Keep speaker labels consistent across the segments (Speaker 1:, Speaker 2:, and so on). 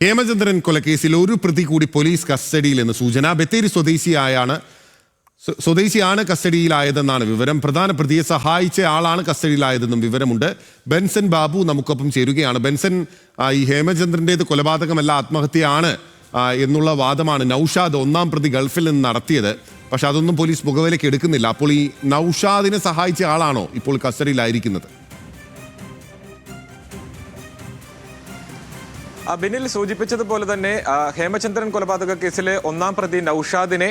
Speaker 1: ഹേമചന്ദ്രൻ കൊലക്കേസിൽ ഒരു പ്രതി കൂടി പോലീസ് കസ്റ്റഡിയിൽ എന്ന് സൂചന. ബത്തേരി സ്വദേശിയാണ് കസ്റ്റഡിയിലായതെന്നാണ് വിവരം. പ്രധാന പ്രതിയെ സഹായിച്ച ആളാണ് കസ്റ്റഡിയിലായതെന്നും വിവരമുണ്ട്. ബെൻസൺ ബാബു നമുക്കൊപ്പം ചേരുകയാണ്. ബെൻസൺ, ഈ ഹേമചന്ദ്രൻ്റേത് കൊലപാതകമല്ല ആത്മഹത്യയാണ് എന്നുള്ള വാദമാണ് നൌഷാദ് ഒന്നാം പ്രതി ഗൾഫിൽ നിന്ന് നടത്തിയത്. പക്ഷെ അതൊന്നും പോലീസ് പുകവലിക്ക് എടുക്കുന്നില്ല. അപ്പോൾ ഈ നൌഷാദിനെ സഹായിച്ച ആളാണോ ഇപ്പോൾ കസ്റ്റഡിയിലായിരിക്കുന്നത്?
Speaker 2: ബിനിൽ സൂചിപ്പിച്ചതുപോലെ തന്നെ ഹേമചന്ദ്രൻ കൊലപാതക കേസിലെ ഒന്നാം പ്രതി നൌഷാദിനെ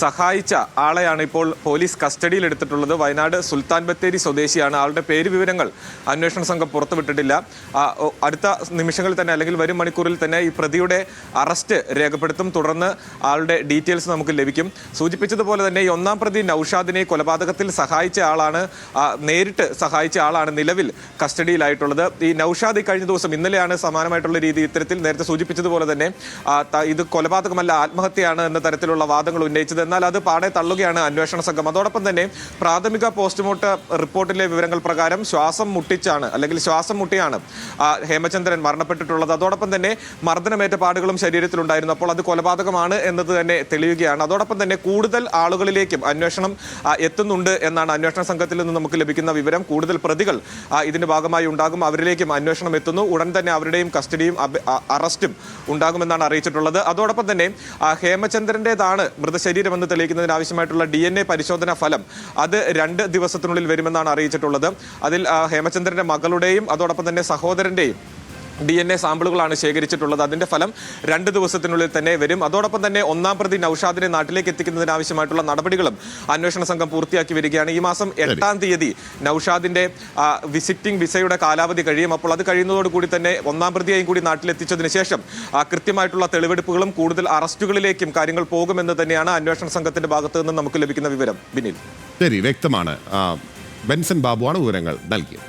Speaker 2: സഹായിച്ച ആളെയാണ് ഇപ്പോൾ പോലീസ് കസ്റ്റഡിയിൽ എടുത്തിട്ടുള്ളത്. വയനാട് സുൽത്താൻ ബത്തേരി സ്വദേശിയാണ്. ആളുടെ പേര് വിവരങ്ങൾ അന്വേഷണ സംഘം പുറത്തുവിട്ടിട്ടില്ല. അടുത്ത നിമിഷങ്ങളിൽ തന്നെ അല്ലെങ്കിൽ വരും മണിക്കൂറിൽ തന്നെ ഈ പ്രതിയുടെ അറസ്റ്റ് രേഖപ്പെടുത്തും. തുടർന്ന് ആളുടെ ഡീറ്റെയിൽസ് നമുക്ക് ലഭിക്കും. സൂചിപ്പിച്ചതുപോലെ തന്നെ ഈ ഒന്നാം പ്രതി നൌഷാദിനെ കൊലപാതകത്തിൽ സഹായിച്ച ആളാണ്, നേരിട്ട് സഹായിച്ച ആളാണ് നിലവിൽ കസ്റ്റഡിയിലായിട്ടുള്ളത്. ഈ നൌഷാദ് കഴിഞ്ഞ ദിവസം ഇന്നലെയാണ് സമാനമായിട്ടുള്ള രീതി ഇത്തരത്തിൽ നേരത്തെ സൂചിപ്പിച്ചതുപോലെ തന്നെ ഇത് കൊലപാതകമല്ല ആത്മഹത്യയാണ് എന്ന തരത്തിലുള്ള വാദങ്ങൾ ഉന്നയിച്ചത്. എന്നാൽ അത് പാടെ തള്ളുകയാണ് അന്വേഷണ സംഘം. അതോടൊപ്പം തന്നെ പ്രാഥമിക പോസ്റ്റ്മോർട്ടം റിപ്പോർട്ടിലെ വിവരങ്ങൾ പ്രകാരം ശ്വാസം മുട്ടിയാണ് ഹേമചന്ദ്രൻ മരണപ്പെട്ടിട്ടുള്ളത്. അതോടൊപ്പം തന്നെ മർദ്ദനമേറ്റ പാടുകളും ശരീരത്തിലുണ്ടായിരുന്നു. അപ്പോൾ അത് കൊലപാതകമാണ് എന്നത് തന്നെ തെളിയുകയാണ്. അതോടൊപ്പം തന്നെ കൂടുതൽ ആളുകളിലേക്കും അന്വേഷണം എത്തുന്നുണ്ട് എന്നാണ് അന്വേഷണ സംഘത്തിൽ നിന്ന് നമുക്ക് ലഭിക്കുന്ന വിവരം. കൂടുതൽ പ്രതികൾ ഇതിന്റെ ഭാഗമായി ഉണ്ടാകും. അവരിലേക്കും അന്വേഷണം എത്തുന്നു. ഉടൻ തന്നെ അവരുടെയും കസ്റ്റഡിയും അറസ്റ്റും ഉണ്ടാകുമെന്നാണ് അറിയിച്ചിട്ടുള്ളത്. അതോടൊപ്പം തന്നെ ഹേമചന്ദ്രന്റേതാണ് മൃതശരീരമെന്ന് തെളിയിക്കുന്നതിന് ആവശ്യമായിട്ടുള്ള DNA പരിശോധനാ ഫലം അത് 2 ദിവസത്തിനുള്ളിൽ വരുമെന്നാണ് അറിയിച്ചിട്ടുള്ളത്. അതിൽ ഹേമചന്ദ്രന്റെ മകളുടെയും അതോടൊപ്പം തന്നെ സഹോദരന്റെയും DNA സാമ്പിളുകളാണ് ശേഖരിച്ചിട്ടുള്ളത്. അതിന്റെ ഫലം 2 ദിവസത്തിനുള്ളിൽ തന്നെ വരും. അതോടൊപ്പം തന്നെ ഒന്നാം പ്രതി നൌഷാദിനെ നാട്ടിലേക്ക് എത്തിക്കുന്നതിന് ആവശ്യമായിട്ടുള്ള നടപടികളും അന്വേഷണ സംഘം പൂർത്തിയാക്കി വരികയാണ്. ഈ മാസം 8-ാം തീയതി നൌഷാദിന്റെ വിസിറ്റിംഗ് വിസയുടെ കാലാവധി കഴിയും. അപ്പോൾ അത് കഴിയുന്നതോടുകൂടി തന്നെ ഒന്നാം പ്രതിയെയും കൂടി നാട്ടിലെത്തിച്ചതിന് ശേഷം കൃത്യമായിട്ടുള്ള തെളിവെടുപ്പുകളും കൂടുതൽ അറസ്റ്റുകളിലേക്കും കാര്യങ്ങൾ പോകുമെന്ന് തന്നെയാണ് അന്വേഷണ സംഘത്തിന്റെ ഭാഗത്ത് നിന്ന് നമുക്ക് ലഭിക്കുന്ന വിവരം. ബിനിൽ,
Speaker 1: ശരി, വ്യക്തമാണ്. ബെൻസൺ ബാബുവാണ് വിവരങ്ങൾ നൽകിയത്.